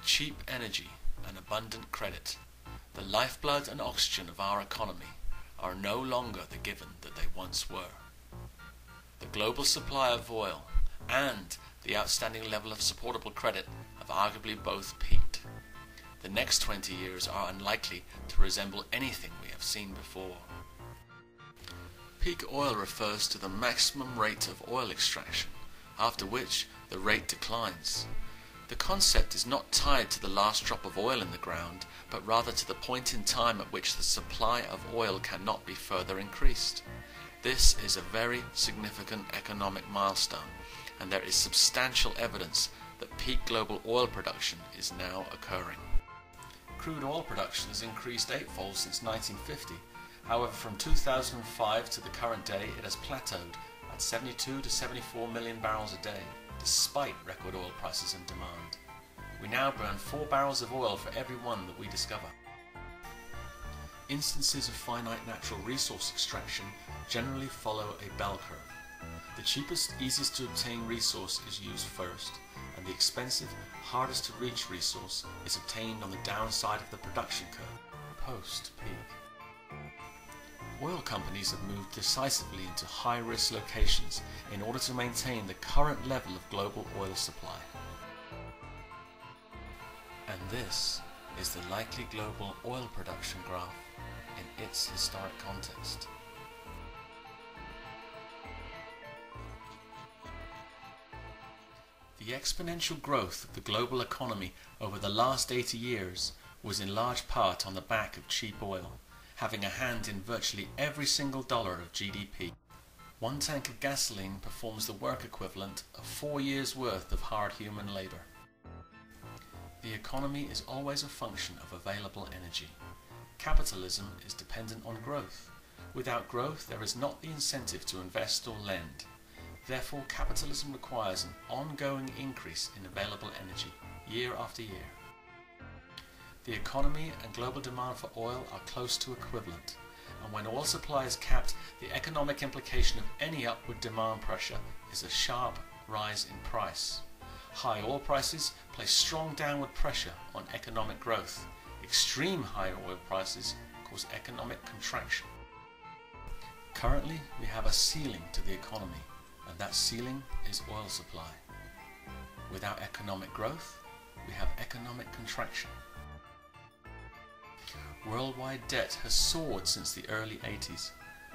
Cheap energy and abundant credit, the lifeblood and oxygen of our economy, are no longer the given that they once were. The global supply of oil and the outstanding level of supportable credit have arguably both peaked. The next 20 years are unlikely to resemble anything we have seen before. Peak oil refers to the maximum rate of oil extraction, after which the rate declines. The concept is not tied to the last drop of oil in the ground, but rather to the point in time at which the supply of oil cannot be further increased. This is a very significant economic milestone, and there is substantial evidence that peak global oil production is now occurring. Crude oil production has increased eightfold since 1950. However, from 2005 to the current day, it has plateaued at 72 to 74 million barrels a day, despite record oil prices and demand. We now burn 4 barrels of oil for every one that we discover. Instances of finite natural resource extraction generally follow a bell curve. The cheapest, easiest to obtain resource is used first, and the expensive, hardest to reach resource is obtained on the downside of the production curve, post-peak. Oil companies have moved decisively into high-risk locations in order to maintain the current level of global oil supply. And this is the likely global oil production graph in its historic context. The exponential growth of the global economy over the last 80 years was in large part on the back of cheap oil, having a hand in virtually every single dollar of GDP. One tank of gasoline performs the work equivalent of 4 years' worth of hard human labor. The economy is always a function of available energy. Capitalism is dependent on growth. Without growth, there is not the incentive to invest or lend. Therefore, capitalism requires an ongoing increase in available energy, year after year. The economy and global demand for oil are close to equivalent, and when oil supply is capped, the economic implication of any upward demand pressure is a sharp rise in price. High oil prices place strong downward pressure on economic growth. Extreme high oil prices cause economic contraction. Currently, we have a ceiling to the economy, and that ceiling is oil supply. Without economic growth, we have economic contraction. Worldwide debt has soared since the early 80s,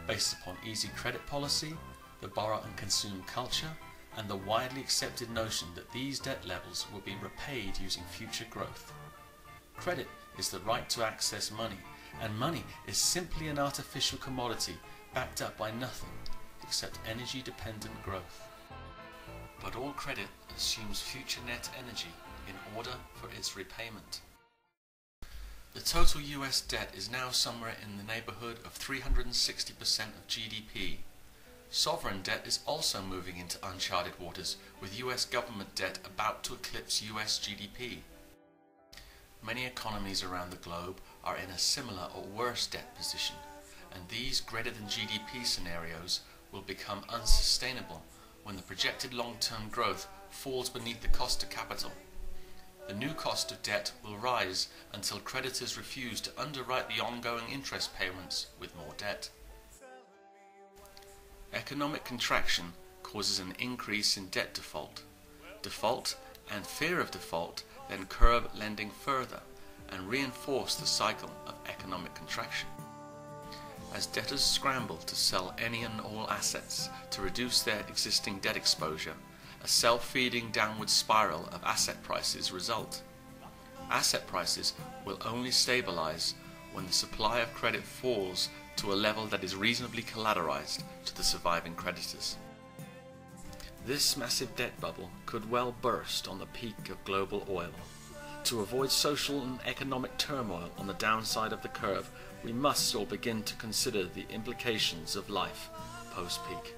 based upon easy credit policy, the borrow and consume culture, and the widely accepted notion that these debt levels will be repaid using future growth. Credit is the right to access money, and money is simply an artificial commodity backed up by nothing except energy-dependent growth. But all credit assumes future net energy in order for its repayment. The total US debt is now somewhere in the neighborhood of 360% of GDP. Sovereign debt is also moving into uncharted waters, with US government debt about to eclipse US GDP. Many economies around the globe are in a similar or worse debt position, and these greater than GDP scenarios will become unsustainable when the projected long-term growth falls beneath the cost of capital. The new cost of debt will rise until creditors refuse to underwrite the ongoing interest payments with more debt. Economic contraction causes an increase in debt default. Default and fear of default then curb lending further and reinforce the cycle of economic contraction. As debtors scramble to sell any and all assets to reduce their existing debt exposure, a self-feeding downward spiral of asset prices result. Asset prices will only stabilize when the supply of credit falls to a level that is reasonably collateralized to the surviving creditors. This massive debt bubble could well burst on the peak of global oil. To avoid social and economic turmoil on the downside of the curve, we must all begin to consider the implications of life post-peak.